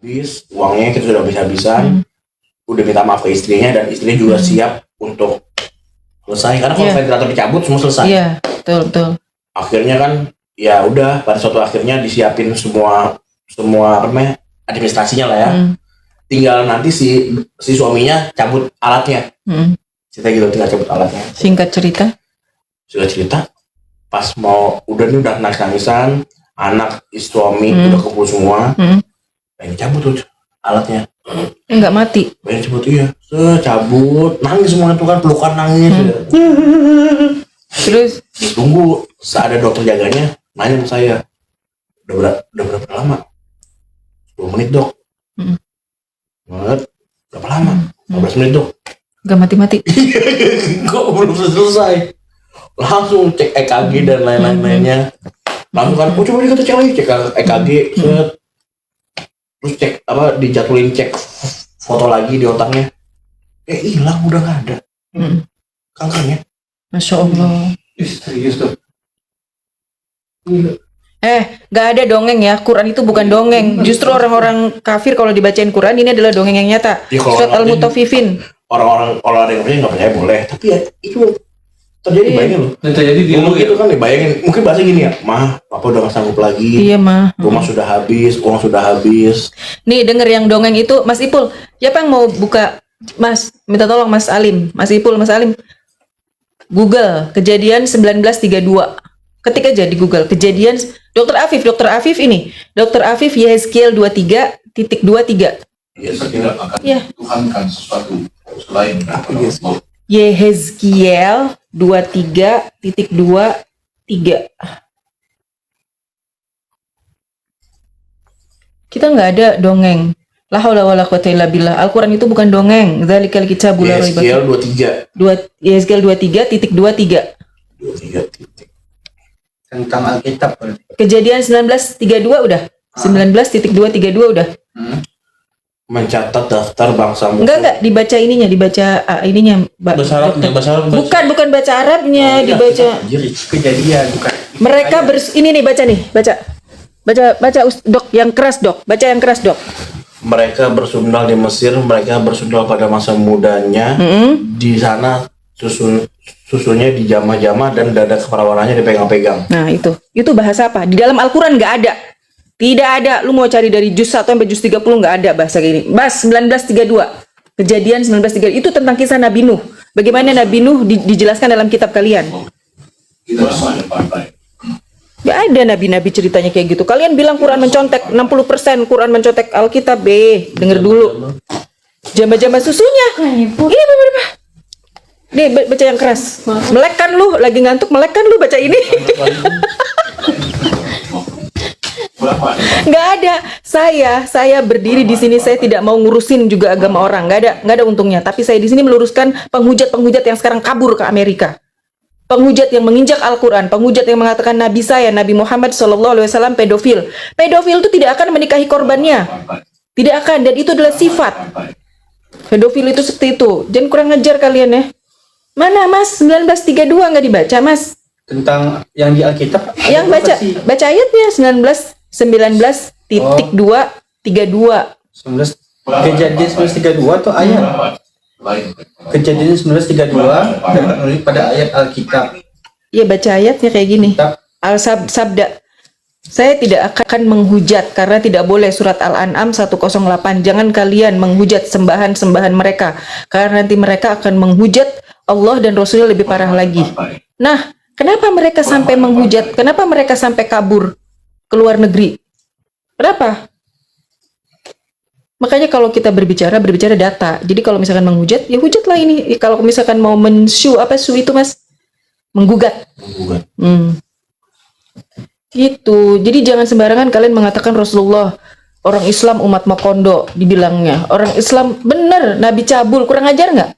habis, uangnya kita sudah habis-habisan, udah minta maaf ke istrinya dan istrinya juga siap untuk selesai. Karena kalau ventilator dicabut semua selesai. Iya, betul. Akhirnya kan ya udah pada suatu akhirnya disiapin semua apa namanya administrasinya lah ya. Tinggal nanti si suaminya cabut alatnya. Cerita gitu, tinggal cabut alatnya. Singkat cerita pas mau udah nangis-nangisan, anak suami udah kumpul semua, pengen cabut tuh alatnya. Enggak mati. Pengen cabut, iya, cabut, nangis semua itu kan, pelukan nangis. Terus tunggu, ada dokter jaganya nanya sama saya, udah berapa lama? 10 menit dok. Berapa lama? 15 menit dok. Gak mati-mati. Kok belum selesai? Langsung cek EKG dan lain-lainnya. Langsung kan, coba kita cek lagi, cek EKG, terus cek dijadwalin cek foto lagi di otaknya. Hilang, udah nggak ada. Kankernya. Masya Allah. Serius tuh. Gak ada dongeng ya. Quran itu bukan dongeng. Justru orang-orang kafir kalau dibacain Quran ini adalah dongeng yang nyata. Surat Al-Mutaffifin. Orang yang percaya nggak percaya boleh, tapi ya itu terjadi, bayangin loh. Terjadi di ngomong gitu kan, bayangin. Mungkin bahasa gini ya, mah, papa udah nggak sanggup lagi. Iya mah. Rumah sudah habis, uang sudah habis. Nih denger yang dongeng itu, Mas Ipul. Siapa yang mau buka? Mas, minta tolong Mas Alim, Mas Ipul, Mas Alim. Google kejadian 1932. Ketik aja di Google kejadian Dr. Afif ini. Dr. Afif Yehezkiel 23.23. Kita tidak akan Tuhankan sesuatu selain Allah. Yehezkiel 23.23. Kita nggak ada dongeng. La haula wala quwata illa billah. Al-Quran itu bukan dongeng. Dzalikal kitabul la raiba fihi. Yehezkiel 23.23. Tentang Alkitab. Kejadian 1932 udah. 19.232 udah. Mencatat daftar bangsa musuh. Enggak dibaca ininya, ininya. Bahasa Arabnya, Bukan baca Arabnya, dibaca. Kejadian bukan. Mereka ini nih, baca dok, yang keras dok. Baca yang keras dok. Mereka bersundal di Mesir, mereka bersundal pada masa mudanya. Di sana susunya dijamah-jamah dan dada keperawanannya dipegang-pegang. Nah itu bahasa apa? Di dalam Al-Quran nggak ada. Tidak ada. Lu mau cari dari juz 1 sampai juz 30 nggak ada bahasa gini. Bas 1932. Kejadian 1932 itu tentang kisah Nabi Nuh. Bagaimana Nabi Nuh dijelaskan dalam kitab kalian. Kita semuanya pandai. Gak ada nabi-nabi ceritanya kayak gitu. Kalian bilang Quran mencontek 60% Quran mencontek Alkitab. Denger dulu. Jama-jama susunya. Iya bener-bener. Nih baca yang keras. Melek kan lu, lagi ngantuk melek kan lu baca ini. Nggak ada. Saya berdiri di sini, saya tidak mau ngurusin juga agama orang. Nggak ada untungnya. Tapi saya di sini meluruskan penghujat yang sekarang kabur ke Amerika. Penghujat yang menginjak Al-Quran, penghujat yang mengatakan Nabi Nabi Muhammad SAW pedofil. Pedofil itu tidak akan menikahi korbannya. Tidak akan, dan itu adalah sifat. Pedofil itu seperti itu. Jangan kurang ngejar kalian ya. Mana Mas? 1932 nggak dibaca Mas? Tentang yang di Alkitab? Yang baca ayatnya 19.232. Kejadian 1932 tuh ayat. Kejadian 1932 pada ayat Alkitab. Iya baca ayatnya kayak gini. Sabda. Saya tidak akan menghujat karena tidak boleh. Surat Al-An'am 108. Jangan kalian menghujat sembahan-sembahan mereka karena nanti mereka akan menghujat Allah dan Rasulnya lebih parah lagi. Nah, kenapa mereka sampai menghujat? Kenapa mereka sampai kabur ke luar negeri? Kenapa? Makanya kalau kita berbicara data. Jadi kalau misalkan menghujat, ya hujatlah ini. Kalau misalkan mau su itu Mas? Menggugat. Gitu. Jadi jangan sembarangan kalian mengatakan Rasulullah orang Islam umat Makondo dibilangnya. Orang Islam bener Nabi cabul, kurang ajar nggak?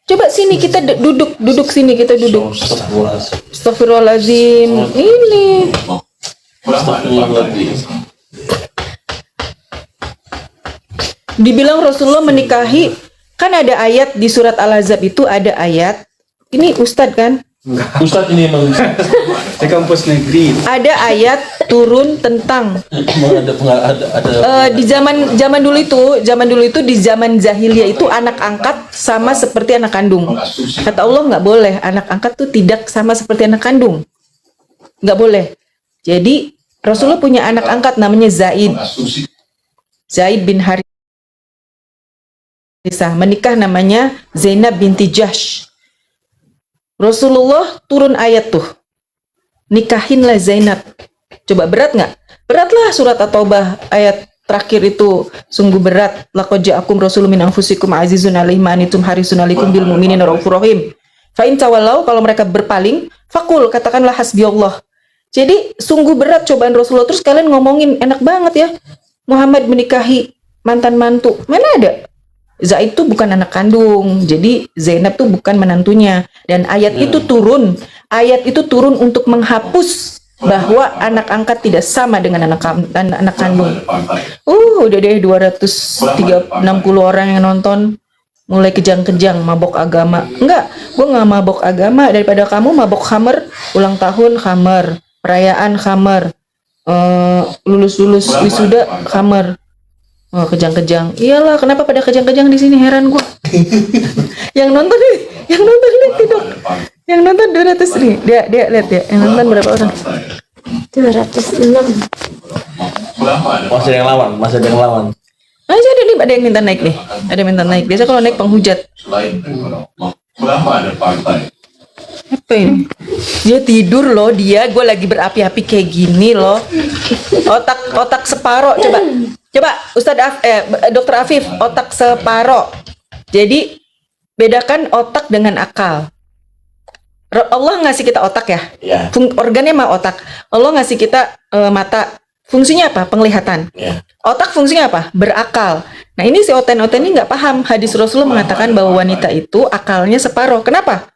Coba sini kita duduk sini kita duduk. Astagfirullahaladzim. Ini. Dibilang Rasulullah menikahi, kan ada ayat di surat Al-Ahzab itu ada ayat. Ini Ustadz kan? Ustadz ini emang Di kampus negeri. Ada ayat turun tentang di zaman dulu itu di zaman jahiliyah itu anak angkat sama seperti anak kandung. Kata Allah nggak boleh anak angkat tuh tidak sama seperti anak kandung, nggak boleh. Jadi Rasulullah punya anak angkat namanya Zaid bin Harisah, menikah namanya Zainab binti Jahsh. Rasulullah turun ayat tuh, nikahinlah Zainab. Coba berat nggak? Beratlah surat At-Taubah ayat terakhir itu sungguh berat. Laqad ja'akum rasulun min anfusikum azizun 'alaihi ma anittum harisun 'alaikum bil mu'minina raufur rahim. Fa in tawallau, kalau mereka berpaling, fakul, katakanlah hasbiyallah. Jadi sungguh berat cobaan Rasulullah. Terus kalian ngomongin enak banget ya, Muhammad menikahi mantan mantu. Mana ada? Zaid itu bukan anak kandung, jadi Zainab tuh bukan menantunya. Dan ayat itu turun untuk menghapus bahwa anak angkat tidak sama dengan anak kandung. Udah deh 260 orang yang nonton, mulai kejang-kejang mabok agama. Enggak, gue nggak mabok agama. Daripada kamu mabok khamer, ulang tahun khamer, perayaan khamer, lulus wisuda khamer. Oh, kejang-kejang. Iyalah, kenapa pada kejang-kejang di sini, heran gua. Yang nonton lihat nih, Dok. Yang nonton 200 nih. Dia lihat ya. Yang nonton berapa orang? 206. Masih ada yang lawan. Masih ada nih, ada yang minta naik nih. Ada yang minta naik. Biasa kalau naik penghujat. Berapa ada partai? Apa ini? Dia tidur loh, gue lagi berapi-api kayak gini loh. Otak separoh. Coba Dokter Afif, otak separoh. Jadi bedakan otak dengan akal. Allah ngasih kita otak ya. Organnya mah otak. Allah ngasih kita mata. Fungsinya apa? Penglihatan. Otak fungsinya apa? Berakal. Nah ini si Oten ini nggak paham. Hadis Rasulullah mengatakan bahwa wanita itu akalnya separoh. Kenapa,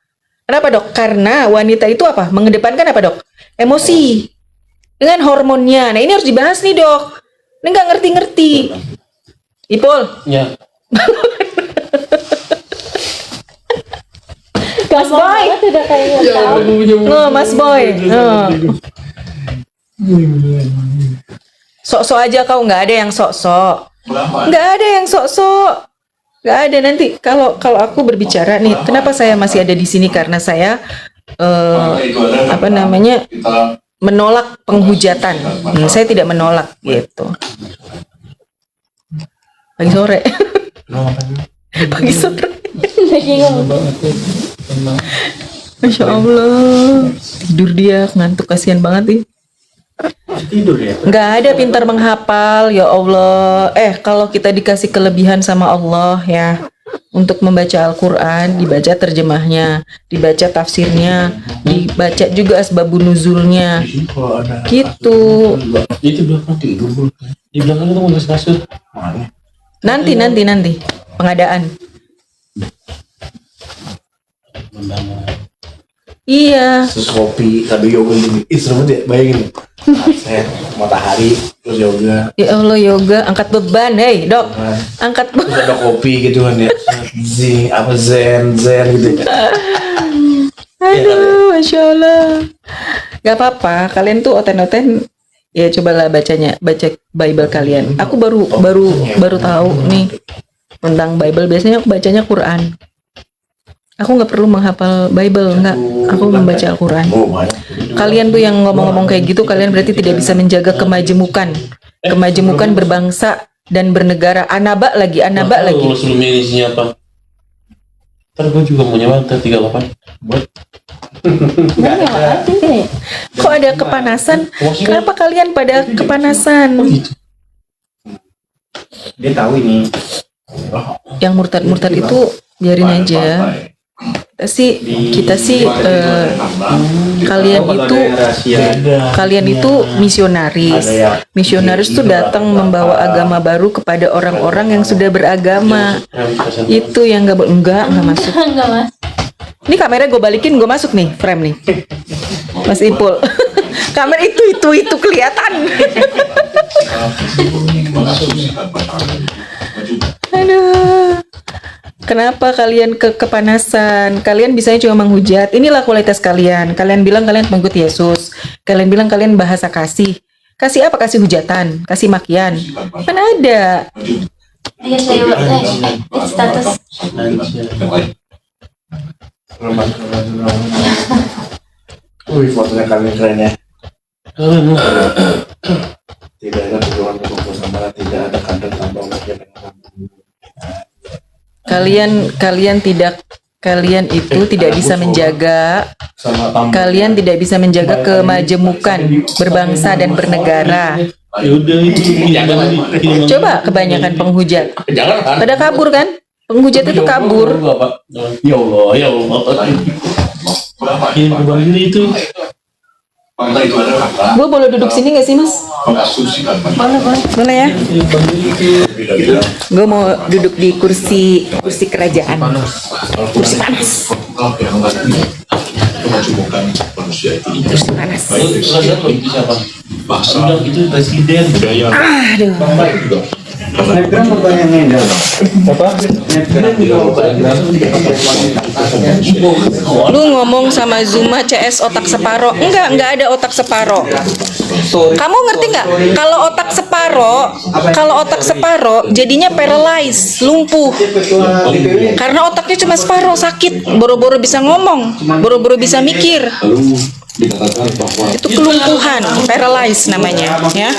Dok? Karena wanita itu apa? Mengedepankan apa, Dok? Emosi. Dengan hormonnya. Nah ini harus dibahas nih, Dok. Ini nggak ngerti-ngerti. Ipul. ya. Mas Boy. Mas Boy. Sok-sok aja kau, nggak ada yang sok-sok. Nggak ada yang sok-sok. Nggak ada. Nanti kalau aku berbicara nih, kenapa saya masih ada di sini? Karena saya menolak penghujatan. Saya tidak menolak gitu. Pagi sore. Pagi sore. Masya Allah. Tidur dia, ngantuk, kasihan banget nih. Tidur ya. Nggak ada pintar menghafal, ya Allah. Kalau kita dikasih kelebihan sama Allah ya, untuk membaca Al-Quran, dibaca terjemahnya, dibaca tafsirnya, dibaca juga asbabun nuzulnya, gitu. Itu belakang tidur. Di belakang itu mau kasur. Nanti pengadaan. Iya. Terus kopi sambil yoga gini. Seru banget ya, bayangin. Saya matahari terus yoga. Ya Allah, yoga, angkat beban, hei Dok. Angkat beban. Terus ada kopi gitu kan ya. Zen gitu ya. Aduh, Masya Allah. Gak apa-apa, kalian tuh oten-oten. Ya cobalah baca Bible kalian. Aku baru tahu nih tentang Bible. Biasanya aku bacanya Quran. Aku nggak perlu menghafal Bible, nggak. Aku membaca Al-Quran. Kalian tuh yang ngomong-ngomong kayak gitu, kalian berarti tidak bisa menjaga kemajemukan berbangsa dan bernegara. Anaba lagi. Sebelumnya isinya apa? Ntar gue juga mau nyawa 38 buat. Kok ada kepanasan? Kenapa kalian pada kepanasan? Dia tahu ini. Yang murtad itu biarin aja. Kita sih kalian itu misionaris tuh datang membawa agama baru kepada orang-orang yang sudah beragama. Itu yang enggak masuk. Ini kamera gue balikin, gue masuk nih frame nih, Mas Ipul. Kamera itu kelihatan. Aduh. Kenapa kalian kepanasan? Kalian bisanya cuma menghujat. Inilah kualitas kalian. Kalian bilang kalian pengikut Yesus. Kalian bilang kalian bahasa kasih. Kasih apa? Kasih hujatan, kasih makian. Mana ada? Ayo saya status. Wih, fotonya kalian keren ya. Keren. Tidak ada hubungan berkumpul sama, tidak ada kandang tambang yang Kalian itu tidak bisa menjaga. Kalian tidak bisa menjaga kemajemukan berbangsa dan bernegara. Ya udah itu. Coba kebanyakan penghujat. jangan kan? Pada kabur kan? Penghujat itu kabur. Ya Allah, ya Allah. Ini berbangsa itu. Bangsa itu adalah kata Gue boleh duduk sini gak sih mas? mengasumsikan Boleh ya? Gue mau duduk di kursi kerajaan. Kursi panas. yang kemajemukan manusia itu Kursi panas. baik dari Itu siapa? bahasa Itu presiden. budaya Aduh. baik juga Snapgram pertanyaannya Indra. Lu ngomong sama Zuma CS otak separo. Enggak ada otak separo. Kamu ngerti nggak? Kalau otak separo jadinya paralyzed, lumpuh. Karena otaknya cuma separo, sakit. Boro-boro bisa ngomong, boro-boro bisa mikir. lalu dikatakan bahwa Itu kelumpuhan, paralyzed namanya, ya.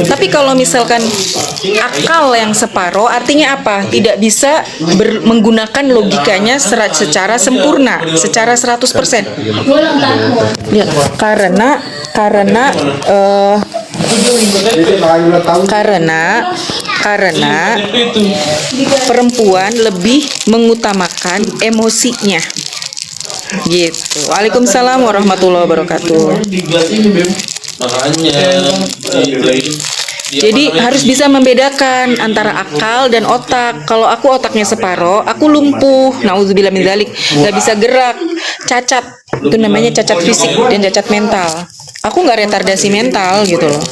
Tapi kalau misalkan akal yang separo, artinya apa? Tidak bisa menggunakan logikanya secara sempurna, secara 100%. Ya, karena perempuan lebih mengutamakan emosinya. Gitu. Waalaikumsalam warahmatullahi wabarakatuh. Makanya Jadi harus bisa membedakan antara akal dan otak. Kalau aku otaknya separo, aku lumpuh. Nauzubillah min dzalik, nggak bisa gerak, cacat. Itu namanya cacat fisik dan cacat mental. Aku nggak retardasi mental gitu loh.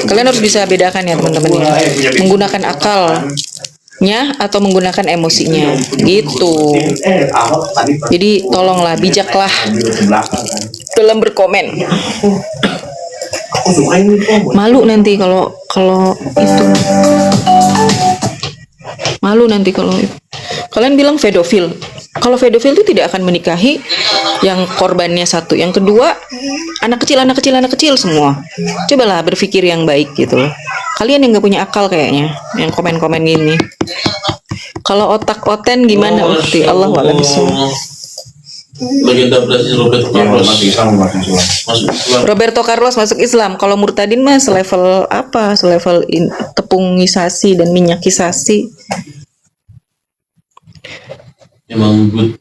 Kalian harus bisa bedakan ya teman-teman ya. Menggunakan akalnya atau menggunakan emosinya gitu. Jadi tolonglah bijaklah dalam berkomen. Malu nanti kalau itu. Malu nanti kalau itu. Kalian bilang pedofil. Kalau pedofil itu tidak akan menikahi yang korbannya satu, yang kedua anak kecil semua. Cobalah berpikir yang baik gitu. Kalian yang nggak punya akal kayaknya, yang komen-komen gini. Kalau otak oten gimana Ukti? Allah wa'ala bishawab. legenda Brasil Roberto Carlos masuk Islam. Roberto Carlos masuk Islam. Kalau murtadin mah selevel apa? Selevel tepungisasi dan minyakisasi. Emang good.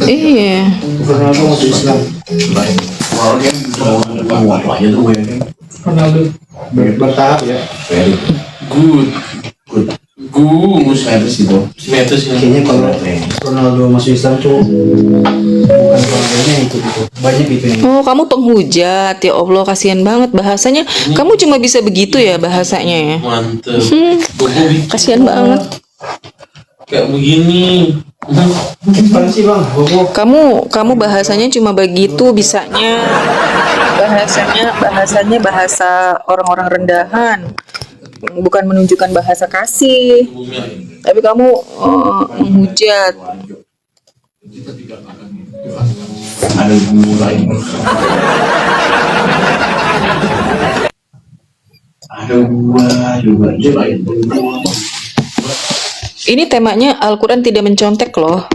Iya. Ronaldo masuk Islam. Ronaldo bertahap ya. Good. Metis itu. Metis ini. Kayaknya kalau Ronaldo masuk Islam tuh bukan keluarganya ikut itu. Banyak itu yang Oh, kamu penghujat. Ya Allah, kasihan banget bahasanya. Kamu cuma bisa begitu ya bahasanya ya. Mantep. Kasihan banget. Kayak begini. Gimana sih bang? Bobo. Kamu bahasanya cuma begitu bisanya. Bahasanya bahasa orang-orang rendahan. Bukan menunjukkan bahasa kasih. Tapi kamu menghujat. Ada gula ini. Ada gua juga. Ini temanya Al-Quran tidak mencontek loh.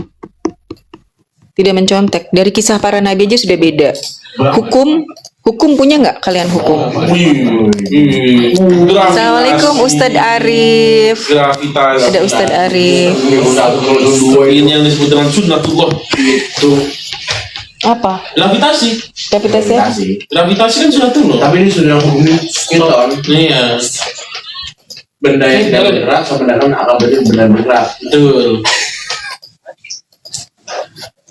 Tidak mencontek. Dari kisah para nabi aja sudah beda. Hukum punya nggak kalian hukum? Assalamualaikum Ustadz Arif. Gravitas. Ada Ustadz Arif. Ini yang disebut dengan sunnatullah. Apa? Gravitasi. Gravitasi kan sunnatullah. Tapi ini sudah hukum Newton. Iya. Benda yang tidak bergerak sebenarnya akan menjadi benda bergerak. Betul.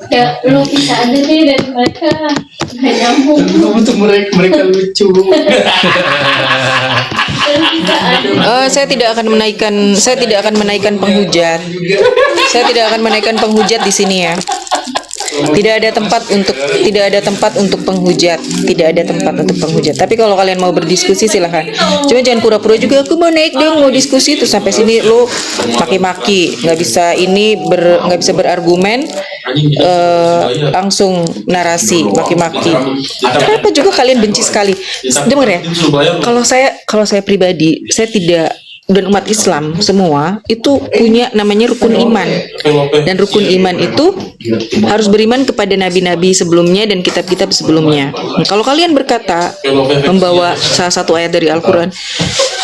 Ya, lu bisa aja deh dari mereka nggak nyambung. Untuk mereka lucu. Saya tidak akan menaikkan penghujat. Saya tidak akan menaikkan penghujat di sini ya. Tidak ada tempat untuk penghujat. Tapi kalau kalian mau berdiskusi silahkan. Cuma jangan pura-pura juga aku mau naik dong, mau diskusi terus sampai sini lo maki-maki, nggak bisa berargumen, langsung narasi maki-maki. Kenapa juga kalian benci sekali? Dengar ya. Kalau saya pribadi, saya tidak, dan umat Islam semua itu punya namanya rukun iman, dan rukun iman itu harus beriman kepada nabi-nabi sebelumnya dan kitab-kitab sebelumnya. Nah, kalau kalian berkata membawa salah satu ayat dari Al-Quran,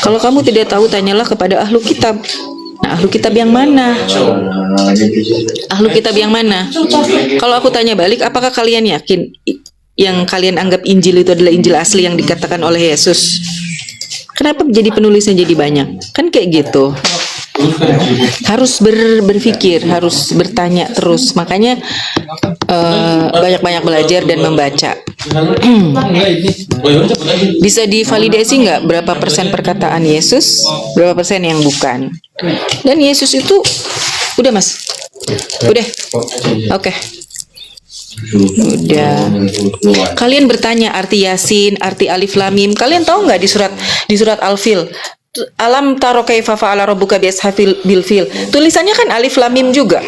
kalau kamu tidak tahu tanyalah kepada ahlu kitab. Nah, ahlu kitab yang mana? Kalau aku tanya balik, apakah kalian yakin yang kalian anggap Injil itu adalah Injil asli yang dikatakan oleh Yesus? Kenapa jadi penulisnya jadi banyak? Kan kayak gitu. Harus berpikir, harus bertanya terus. Makanya banyak-banyak belajar dan membaca. Bisa divalidasi nggak berapa persen perkataan Yesus, berapa persen yang bukan? Dan Yesus itu, udah mas, udah, oke. Udah. Kalian bertanya arti Yasin, arti Alif Lam Mim. Kalian tahu nggak di surat Al-Fil? Alam taro kaifa fa'ala rabbuka bi ashabil fil. Tulisannya kan Alif Lam Mim juga.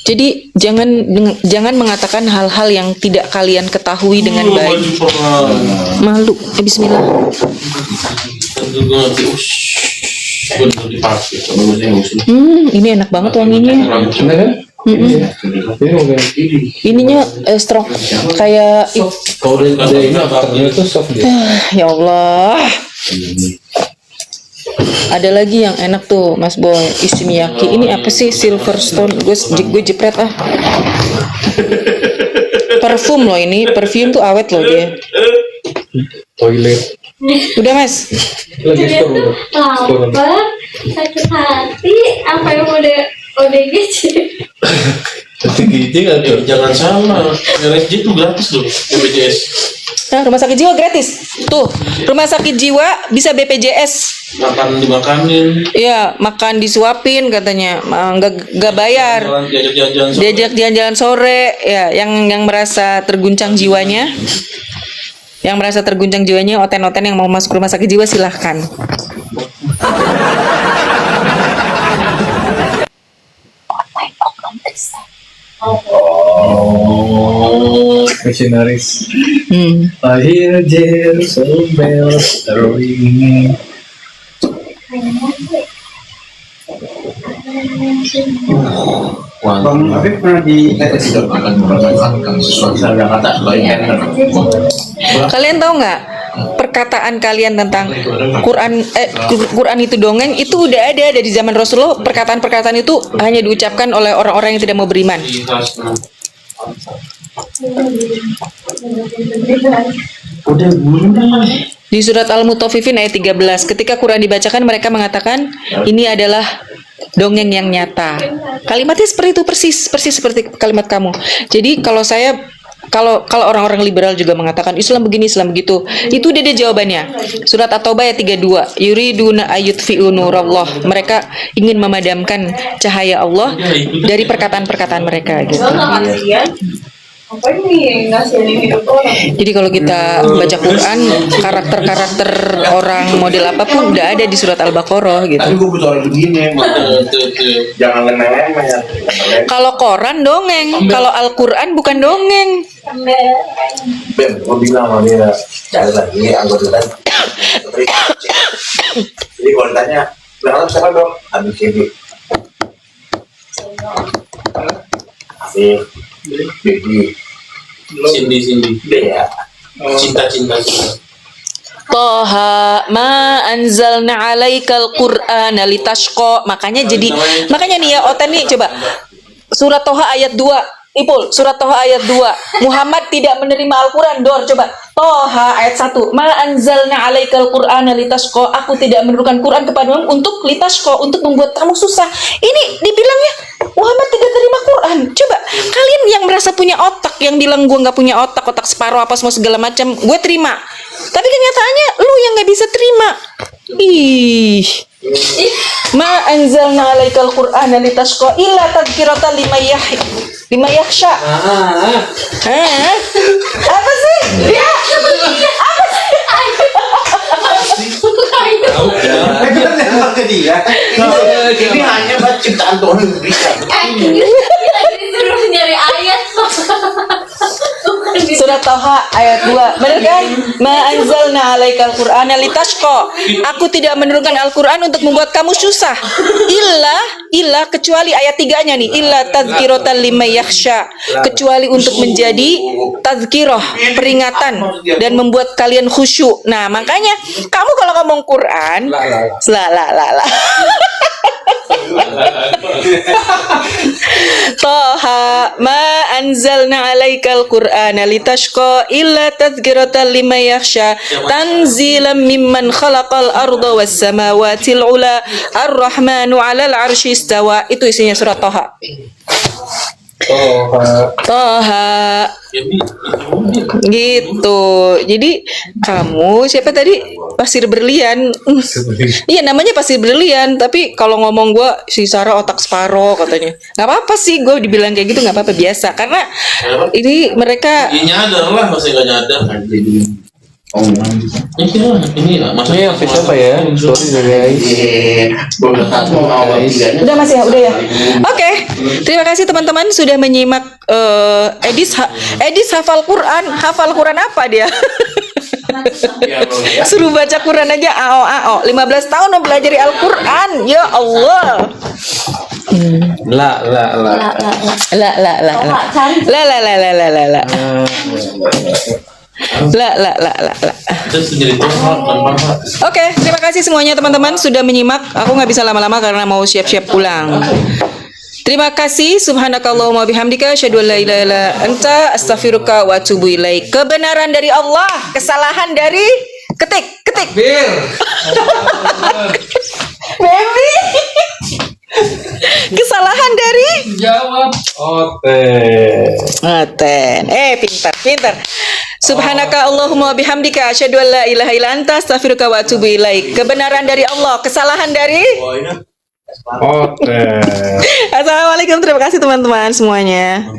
Jadi jangan mengatakan hal-hal yang tidak kalian ketahui dengan baik. Malu. Bismillah. Ini enak banget wanginya. Ininya strong kayak ya Allah. Ada lagi yang enak tuh Mas Boy, Ishimiyaki. Ini apa sih? Silverstone. Gue jepret ah. Parfum loh ini, perfume tuh awet loh dia. Toilet. Udah mas. Lapar, sakit hati, apa yang udah ODGJ? Jangan salah, RSJ itu gratis loh, BPJS. Nah, rumah sakit jiwa gratis. Tuh, rumah sakit jiwa bisa BPJS. Makan dimakanin. Iya, makan disuapin katanya, nggak bayar. Diajak jalan-jalan sore, ya, yang merasa terguncang jiwanya. Yang merasa terguncang jiwanya, oten-oten yang mau masuk rumah sakit jiwa silahkan. Missionaries. I hear Jerusalem bells ringing. Bang Afif pernah di Kalian tahu nggak perkataan kalian tentang Quran itu dongeng itu udah ada dari zaman Rasulullah. Perkataan-perkataan itu hanya diucapkan oleh orang-orang yang tidak mau beriman. Di surat Al-Mutaffifin ayat 13, ketika Quran dibacakan mereka mengatakan ini adalah dongeng yang nyata. Kalimatnya seperti itu, persis seperti kalimat kamu. Jadi kalau orang-orang liberal juga mengatakan Islam begini, Islam begitu, itu udah ada jawabannya. Surat At-Taubah ayat 32, yuriduna ayutfi'u nurallah. Mereka ingin memadamkan cahaya Allah dari perkataan-perkataan mereka gitu. Apa ini ngasihin hidup orang? Jadi kalau kita baca Quran, karakter-karakter orang model apapun udah ada di surat Al-Baqarah gitu. Tapi gue butuh orang begini, jangan lemeh-lemeh ya. Kalau Quran dongeng, kalau Al-Quran bukan dongeng. Ben, gue bilang sama dia, cari lagi anggota dan jadi kalau ditanya, berangkat siapa dong? Habis ini Habis Baby Cindy. ya. Cinta. Toha ma anzalna alaikal qur'ana litashqa. Makanya nih ya Oten nih coba surat Toha ayat 2. Ipul, surat Toha ayat 2. Muhammad tidak menerima Al-Quran. Dor, coba Toha ayat 1. Ma anzalna alaikal qur'ana litashqa. Aku tidak menurunkan Quran kepadamu untuk litashqa, untuk membuat kamu susah. Ini dibilangnya Muhammad tidak terima Quran. Coba kalian yang merasa punya otak, yang bilang gue nggak punya otak, otak separuh apa semua segala macam, gue terima. Tapi kenyataannya lu yang nggak bisa terima. Ih. Ma anzalna 'alaikal Qur'ana litashqa illa tadhkiratan liman yakhsha. Apa sih? Ya. Apa sih? Ini hanya buat ciptaan Tuhan yang bisa. Ini lagi disuruh nyari ayat. Surat Taha ayat 2. Benar kan? Ma anzalna 'alaikal Qur'ana litashqa. Aku tidak menurunkan Al-Qur'an untuk membuat kamu susah. Illa kecuali ayat 3-nya nih. Illa tadhkiratan liman yakhsha. Kecuali untuk menjadi tazkirah, peringatan dan membuat kalian khusyuk. Nah, makanya kamu kalau ngomong Quran, la. Taha ma anzalna 'alaikal Qur'ana litashqa illa tadhkiratan liman yakhsha tanzilan mimman khalaqal arda was samawati al-ula ar-rahmanu 'alal 'arsy istawa. Itu isinya surat Taha. Taha gitu. Jadi kamu siapa tadi? Pasir berlian. Iya, namanya pasir berlian. Tapi kalau ngomong gue si Sarah otak separo katanya. Nggak apa-apa sih, gue dibilang kayak gitu nggak apa-apa, biasa. Karena ini mereka nyadar lah, masih nggak nyadar. Ini Maksudnya yang siapa ya? Sorry guys. udah masih ya, udah ya. Oke, terima kasih teman-teman sudah menyimak Edis hafal Quran apa dia? Suruh baca Quran aja ao 15 tahun mempelajari Al-Quran. Ya Allah. La. Oke, terima kasih semuanya teman-teman sudah menyimak. Aku nggak bisa lama-lama karena mau siap-siap pulang. Terima kasih. Subhanakallahumma bihamdika asyhadu an la ilaha illa anta astaghfiruka wa atubu ilaik. Kebenaran dari Allah, kesalahan dari ketik. Baby. Kesalahan dari Jawab. Oten. Pintar. Subhanaka Allahumma bihamdika asyhadu an la ilaha illa anta astaghfiruka wa atubu ilaik. Kebenaran dari Allah, kesalahan dari Assalamualaikum. Terima kasih teman-teman semuanya.